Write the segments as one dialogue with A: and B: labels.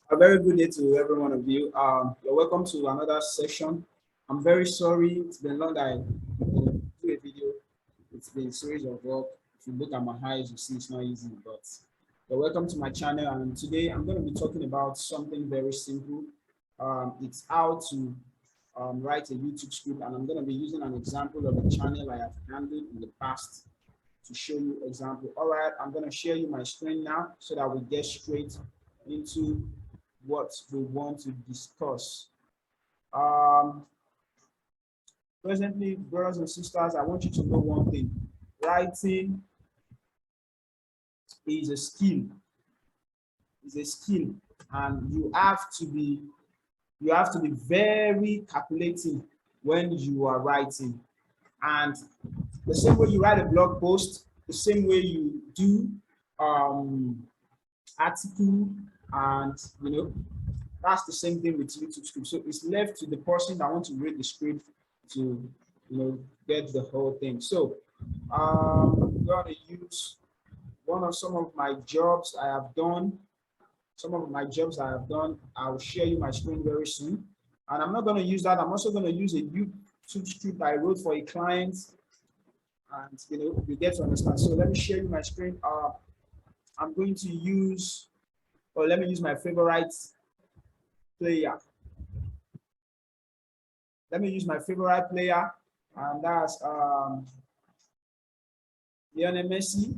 A: A very good day to every one of you. You're welcome to another session. I'm very sorry. It's been long that I do a video. It's been a series of work. If you look at my eyes, you see it's not easy. But you're welcome to my channel. And today I'm going to be talking about something very simple. It's how to write a YouTube script. And I'm going to be using an example of a channel I have handled in the past to show you example. All right, I'm going to share you my screen now so that we get straight into what we want to discuss. Presently, brothers and sisters, I want you to know one thing. Writing is a skill. It's a skill, and you have to be very calculating when you are writing. And the same way you write a blog post, the same way you do article, and that's the same thing with YouTube script. So it's left to the person that wants to read the script to get the whole thing. So I'm going to use some of my jobs I have done. I'll share you my screen very soon. And I'm not going to use that. I'm also going to use a YouTube script I wrote for a client. And you get to understand. So let me share you my screen. I'm going to use, or let me use my favorite player. Let me use my favorite player, and that's Lionel Messi.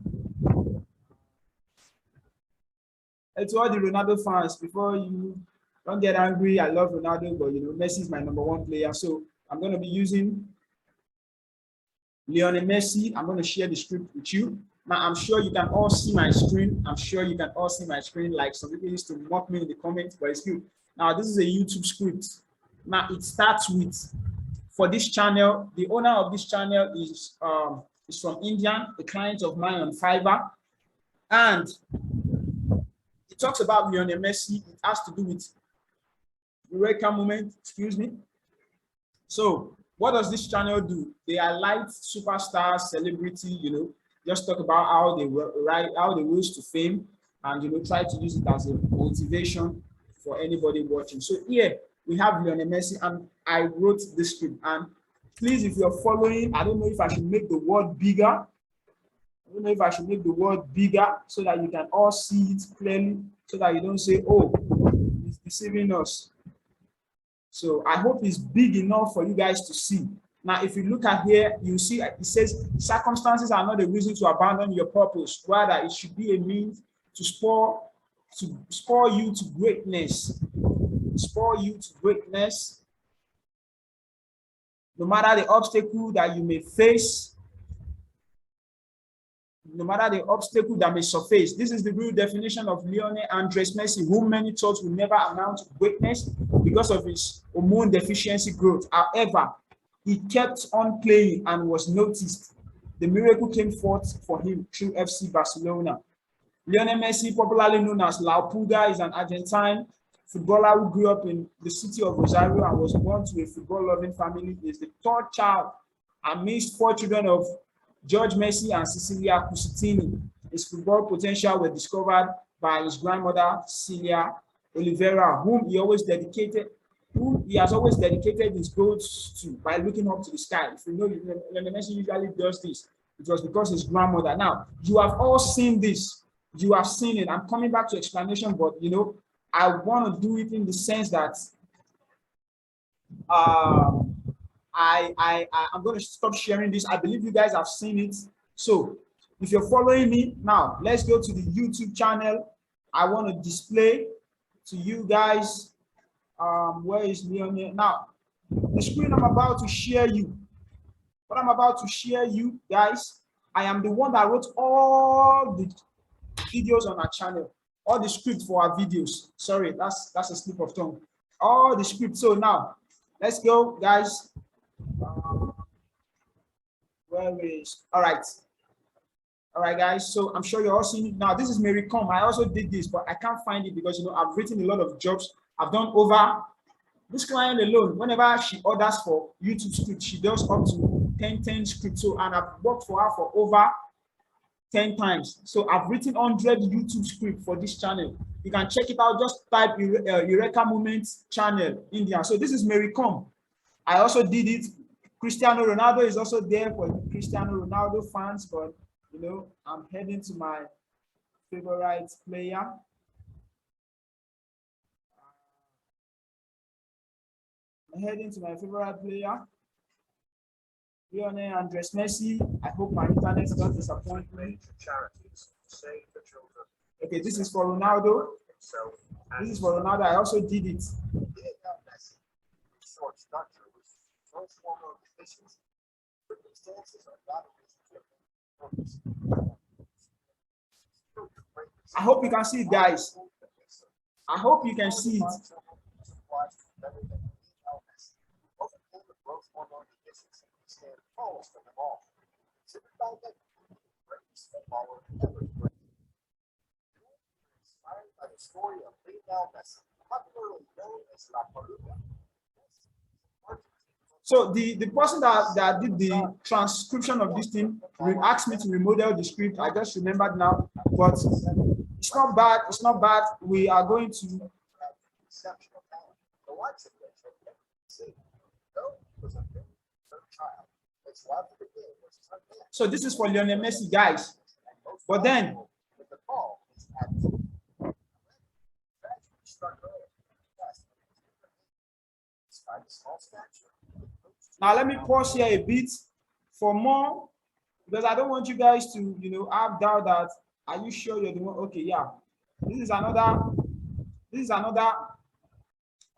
A: And to all the Ronaldo fans, before you don't get angry, I love Ronaldo, but Messi is my #1 player. So I'm going to be using Lionel Messi. I'm going to share the script with you. Now, I'm sure you can all see my screen. Like some people used to mock me in the comments, but it's good. Now, this is a YouTube script. Now, it starts with, for this channel, the owner of this channel is from India, a client of mine on Fiverr. And it talks about Lionel Messi. It has to do with Eureka moment, excuse me. So, what does this channel do? They highlight superstars, celebrity, just talk about how they rose to fame, and try to use it as a motivation for anybody watching. So here we have Lionel Messi, and I wrote this script. And please, if you're following, I don't know if I should make the word bigger. So that you can all see it clearly, so that you don't say, oh, he's deceiving us. So I hope it's big enough for you guys to see. Now, if you look at here, you see it says circumstances are not a reason to abandon your purpose. Rather, it should be a means to spur you to greatness. No matter the obstacle that you may face, no matter the obstacle that may surface. This is the real definition of Lionel Andres Messi, whom many thought will never amount to greatness because of his hormone deficiency growth. However, he kept on playing and was noticed. The miracle came forth for him through FC Barcelona. Lionel Messi, popularly known as La Pulga, is an Argentine footballer who grew up in the city of Rosario and was born to a football-loving family. He is the third child amidst 4 children of George Messi and Cecilia Cusitini. His football potential was discovered by his grandmother, Celia Oliveira, whom he has always dedicated his goals to by looking up to the sky. If you know, Lionel Messi usually does this. It was because his grandmother. Now, you have all seen this. You have seen it. I'm coming back to explanation, but I want to do it in the sense that I'm going to stop sharing this. I believe you guys have seen it. So if you're following me now, let's go to the YouTube channel. I want to display to you guys. Where is Lionel? Now, the screen I'm about to share you. What I'm about to share you guys, I am the one that wrote all the videos on our channel, all the script for our videos. Sorry, that's a slip of tongue. All the script. So now, let's go, guys. Where is all right, guys. So I'm sure you're all seeing it now. This is Mary Com. I also did this, but I can't find it because I've written a lot of jobs. I've done over this client alone. Whenever she orders for YouTube script, she does up to 10 scripts. So, and I've worked for her for over 10 times. So I've written 100 YouTube script for this channel. You can check it out. Just type Eureka Moments channel India. So this is Mary Com. I also did it. Cristiano Ronaldo is also there for Cristiano Ronaldo fans, but you know, I'm heading to my favorite player. I'm heading to my favorite player, Lionel Andres Messi. I hope my internet doesn't disappoint me. Okay, this is for Ronaldo. This is for Ronaldo. I also did it. I hope you can see it, guys. I hope you can see it. So the person that did the transcription of this thing asked me to remodel the script. I just remembered now, but it's not bad. It's not bad. We are going to. So this is for Lionel Messi, guys. But then now let me pause here a bit for more, because I don't want you guys to, you know, have doubt that are you sure you're the one? Okay, yeah. This is another.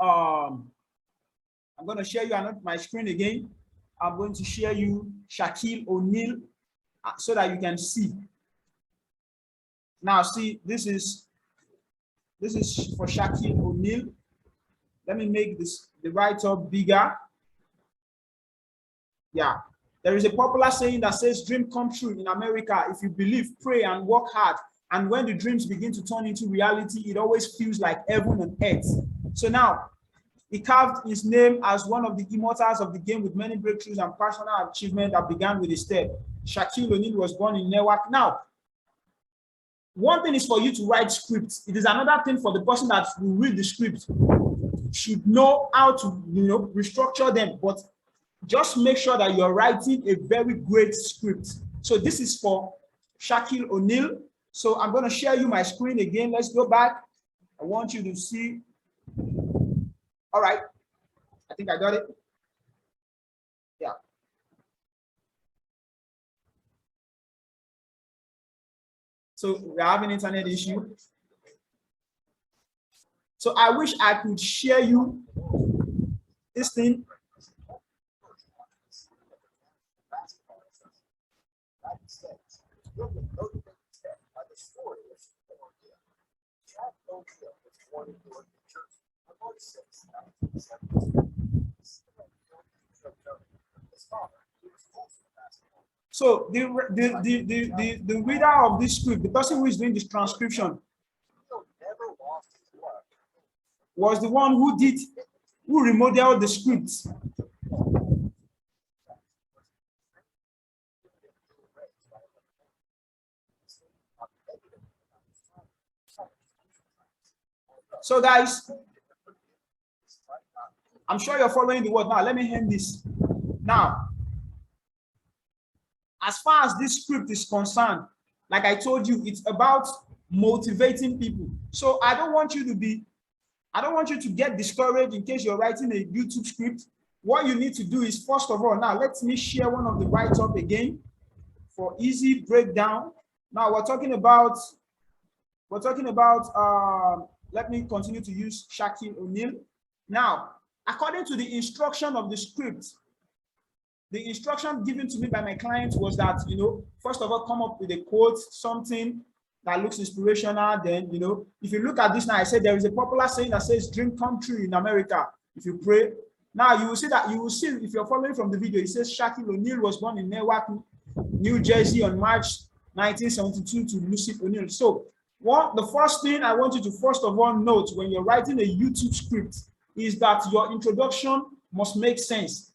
A: I'm going to share you my screen again. I'm going to share you Shaquille O'Neal so that you can see. Now, see, this is for Shaquille O'Neal. Let me make the write-up bigger. Yeah. There is a popular saying that says, dream come true in America. If you believe, pray, and work hard. And when the dreams begin to turn into reality, it always feels like heaven on earth. So now, he carved his name as one of the immortals of the game with many breakthroughs and personal achievements that began with a step. Shaquille O'Neal was born in Newark. Now, one thing is for you to write scripts. It is another thing for the person that will read the script should know how to, you know, restructure them. But just make sure that you're writing a very great script. So this is for Shaquille O'Neal. So I'm going to share you my screen again. Let's go back. I want you to see. All right. I think I got it. Yeah. So we're having internet issue. So I wish I could share you this thing. So the reader of this script, the person who is doing this transcription, was the one who remodeled the script. So guys, I'm sure you're following the word. Now let me end this. Now, as far as this script is concerned, like I told you, it's about motivating people. So I don't want you to get discouraged in case you're writing a YouTube script. What you need to do is, first of all, now let me share one of the write-up again for easy breakdown. Now we're talking about, let me continue to use Shaquille O'Neal. Now, according to the instruction of the script, the instruction given to me by my client was that, you know, first of all, come up with a quote, something that looks inspirational. Then, you know, if you look at this now, I said there is a popular saying that says, dream come true in America if you pray. Now, you will see if you're following from the video, it says Shaquille O'Neal was born in Newark, New Jersey on March 1972 to Lucy O'Neal. So, the first thing I want you to first of all note when you're writing a YouTube script is that your introduction must make sense.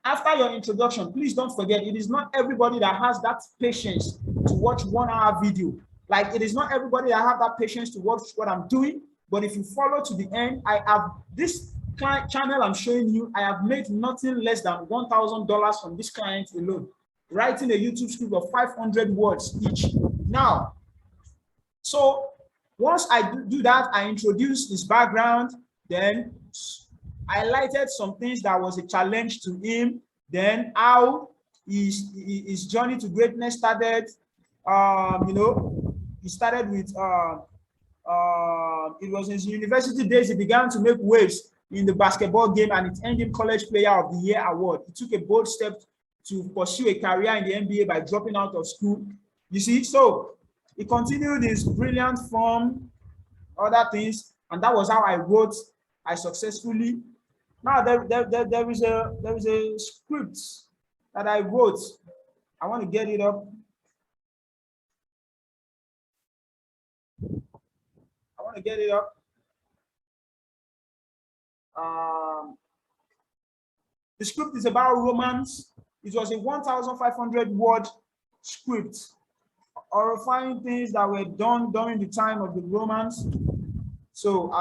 A: After your introduction, please don't forget, it is not everybody that has that patience to watch 1 hour video. Like, it is not everybody that have that patience to watch what I'm doing, but if you follow to the end, I have this client channel I'm showing you, I have made nothing less than $1,000 from this client alone, writing a YouTube script of 500 words each. Now, so once I do that, I introduce his background, then I highlighted some things that was a challenge to him, then how his journey to greatness started. You know, he started with it was his university days. He began to make waves in the basketball game, and it earned him College Player of the Year award. He took a bold step to pursue a career in the NBA by dropping out of school. You see, so he continued his brilliant form, other things, and that was how I wrote. I successfully. Now there is a script that I wrote. I want to get it up. I want to get it up. The script is about romance. It was a 1,500 word script, horrifying things that were done during the time of the romance. So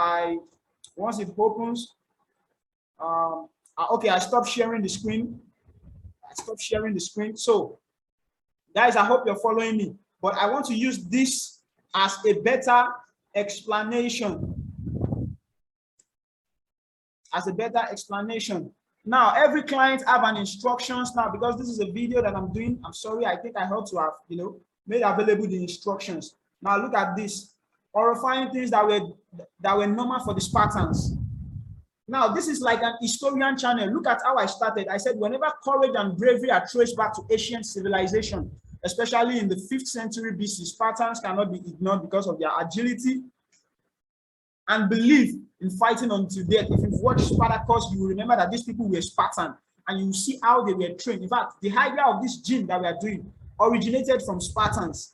A: once it opens, okay, I stopped sharing the screen. So, guys, I hope you're following me. But I want to use this as a better explanation. Now, every client have an instructions now, because this is a video that I'm doing. I'm sorry, I think I ought to have, you know, made available the instructions. Now look at this. Horrifying things that were normal for the Spartans. Now, this is like an historian channel. Look at how I started. I said, whenever courage and bravery are traced back to ancient civilization, especially in the 5th century BC, Spartans cannot be ignored because of their agility and belief in fighting until death. If you've watched Spartacus, you will remember that these people were Spartan, and you see how they were trained. In fact, the idea of this gym that we are doing originated from Spartans.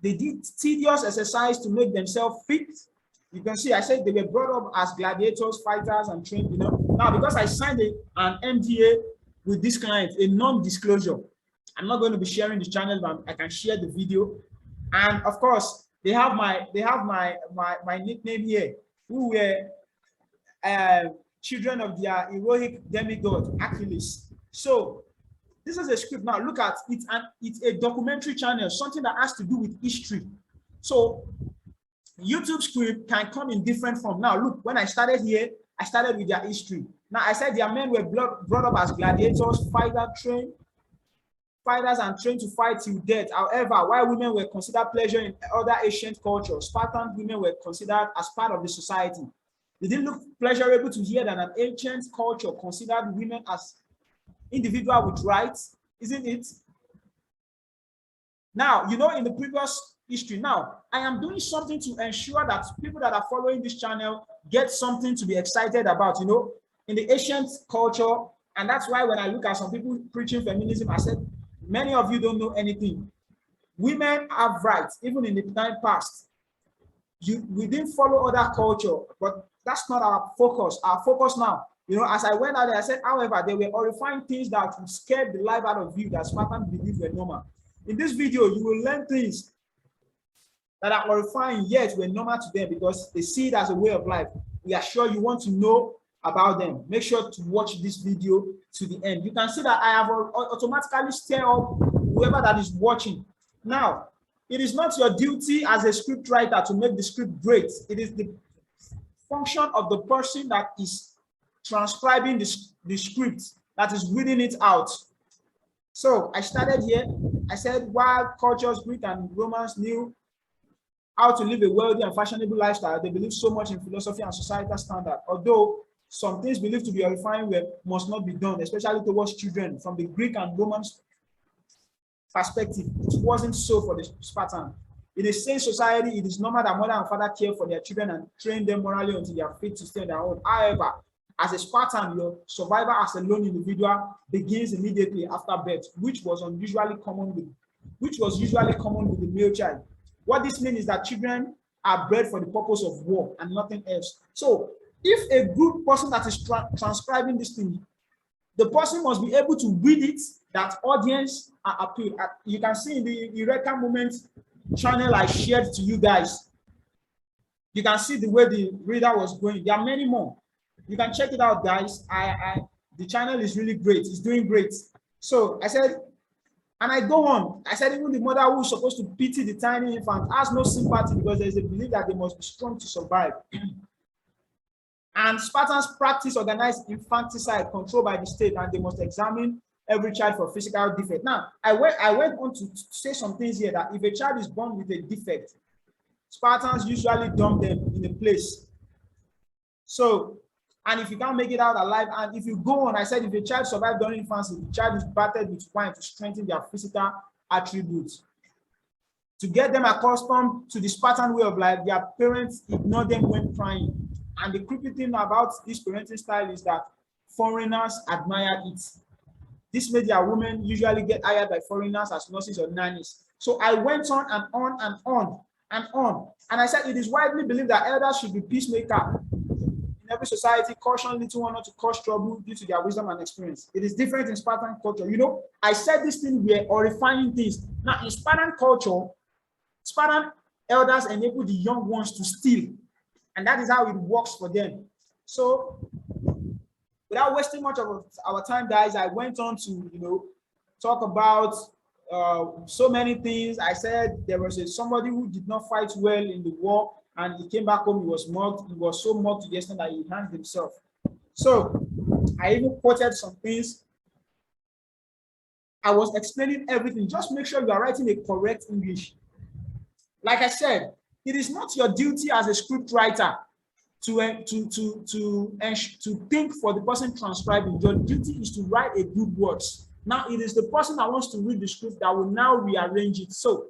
A: They did tedious exercise to make themselves fit. You can see, I said they were brought up as gladiators, fighters, and trained, you know. Now, because I signed an NDA with this client, a non-disclosure, I'm not going to be sharing the channel, but I can share the video. And of course, they have my nickname here, who were children of their heroic demigod, Achilles. So this is a script. Now look at it, and it's a documentary channel, something that has to do with history. So YouTube script can come in different form. Now look, when I started here, I started with their history. Now I said their men were brought up as gladiators, fighters and trained to fight till death. However, while women were considered pleasure in other ancient cultures, Spartan women were considered as part of the society. It didn't look pleasurable to hear that an ancient culture considered women as individual with rights, isn't it? Now, you know, in the previous history, now I am doing something to ensure that people that are following this channel get something to be excited about, you know, in the ancient culture. And that's why when I look at some people preaching feminism, I said, many of you don't know anything. Women have rights, even in the time past. We didn't follow other culture, but that's not our focus. Our focus now, you know, as I went out there, I said, however, there were horrifying things that would scare the life out of you that Spartans believed were normal. In this video, you will learn things that are horrifying yet were normal to them because they see it as a way of life. We are sure you want to know about them. Make sure to watch this video to the end. You can see that I have automatically stirred up whoever that is watching. Now, it is not your duty as a script writer to make the script great. It is the function of the person that is transcribing the script, that is reading it out. So I started here. I said, while cultures, Greek and Romans knew how to live a wealthy and fashionable lifestyle, they believed so much in philosophy and societal standard. Although some things believed to be horrifying must not be done, especially towards children. From the Greek and Romans perspective, it wasn't so for the Spartan. In a sane society, it is normal that mother and father care for their children and train them morally until they are fit to stay on their own. However, as a Spartan, your survival as a lone individual begins immediately after birth, which was usually common with the male child. What this means is that children are bred for the purpose of war and nothing else. So, if a good person that is transcribing this thing, the person must be able to read it that audience are appeal. You can see in the Eureka Moment channel I shared to you guys. You can see the way the reader was going. There are many more. You can check it out, guys. The channel is really great. It's doing great. So I said, and I go on. I said, even the mother who is supposed to pity the tiny infant has no sympathy because there is a belief that they must be strong to survive. And Spartans practice organized infanticide controlled by the state, and they must examine every child for physical defect. Now, I went on to say some things here that if a child is born with a defect, Spartans usually dump them in a place. So, and if you can't make it out alive, and if you go on, I said if a child survived during infancy, the child is battered with wine to strengthen their physical attributes. To get them accustomed to the Spartan way of life, their parents ignore them when crying. And the creepy thing about this parenting style is that foreigners admire it. This made their women usually get hired by foreigners as nurses or nannies. So I went on and on and on and on. And I said it is widely believed that elders should be peacemaker. In every society, caution little one not to cause trouble due to their wisdom and experience. It is different in Spartan culture. You know, I said this thing were horrifying things. Now, in Spartan culture, Spartan elders enable the young ones to steal. And that is how it works for them. So, without wasting much of our time, guys, I went on to, talk about so many things. I said there was somebody who did not fight well in the war, and he came back home, he was mocked. He was so mocked to the extent that he hanged himself. So I even quoted some things. I was explaining everything. Just make sure you are writing a correct English. Like I said, it is not your duty as a script writer to think for the person transcribing. Your duty is to write a good words. Now, it is the person that wants to read the script that will now rearrange it. So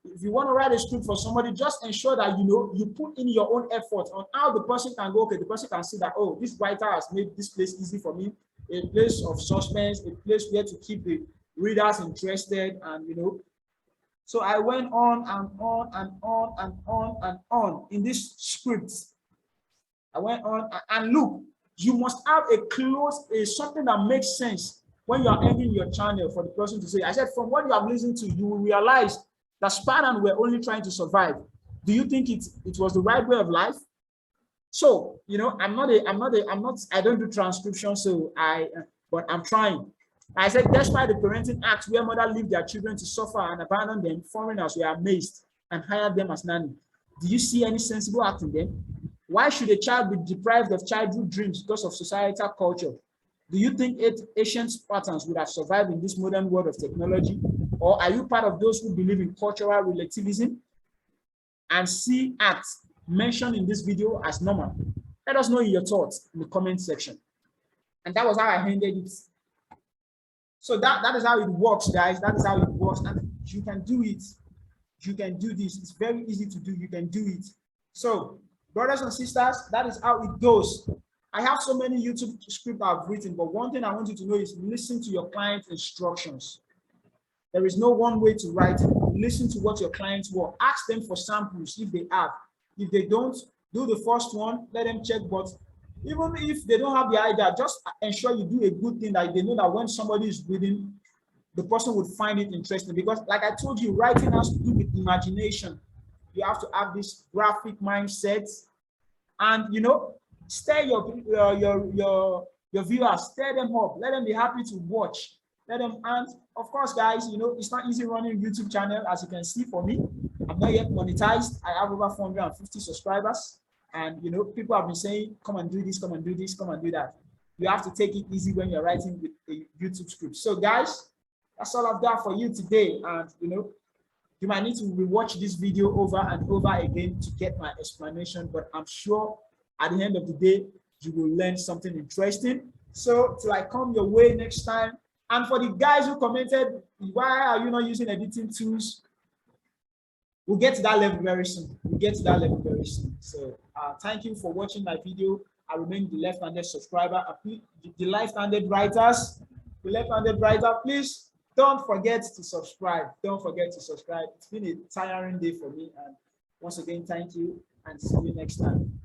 A: if you want to write a script for somebody, just ensure that you put in your own effort on how the person can go, okay, the person can see that, oh, this writer has made this place easy for me, a place of suspense, a place where to keep the readers interested, and So I went on and on and on and on and on in this script. I went on and look, you must have something that makes sense when you are ending your channel for the person to say. I said, from what you have listened to, you will realize that Spartans were only trying to survive. Do you think it was the right way of life? So, I don't do transcription, but I'm trying. I said, despite the parenting act where mothers leave their children to suffer and abandon them, foreigners were amazed and hired them as nanny. Do you see any sensible act in them? Why should a child be deprived of childhood dreams because of societal culture? Do you think ancient Spartans would have survived in this modern world of technology? Or are you part of those who believe in cultural relativism and see acts mentioned in this video as normal? Let us know your thoughts in the comment section. And that was how I ended it. So that is how it works, guys. That is how it works. And you can do it. You can do this. It's very easy to do. You can do it. So, brothers and sisters, that is how it goes. I have so many YouTube scripts I've written, but one thing I want you to know is listen to your client's instructions. There is no one way to write it. Listen to what your clients want. Ask them for samples if they have. If they don't, do the first one, let them check. But even if they don't have the idea, just ensure you do a good thing that they know that when somebody is reading, the person would find it interesting. Because like I told you, writing has to do with imagination. You have to have this graphic mindset, and stir your viewers, stir them up, let them be happy to watch. Let them, and of course, guys, it's not easy running a YouTube channel, as you can see for me. I'm not yet monetized. I have over 450 subscribers. And people have been saying, come and do this, come and do this, come and do that. You have to take it easy when you're writing with a YouTube script. So guys, that's all I've got for you today. And you might need to rewatch this video over and over again to get my explanation, but I'm sure at the end of the day, you will learn something interesting. So till I come your way next time, and for the guys who commented, why are you not using editing tools? We'll get to that level very soon. We'll get to that level very soon. So thank you for watching my video. I remain the left-handed subscriber. The left-handed writers, please don't forget to subscribe. Don't forget to subscribe. It's been a tiring day for me. And once again, thank you, and see you next time.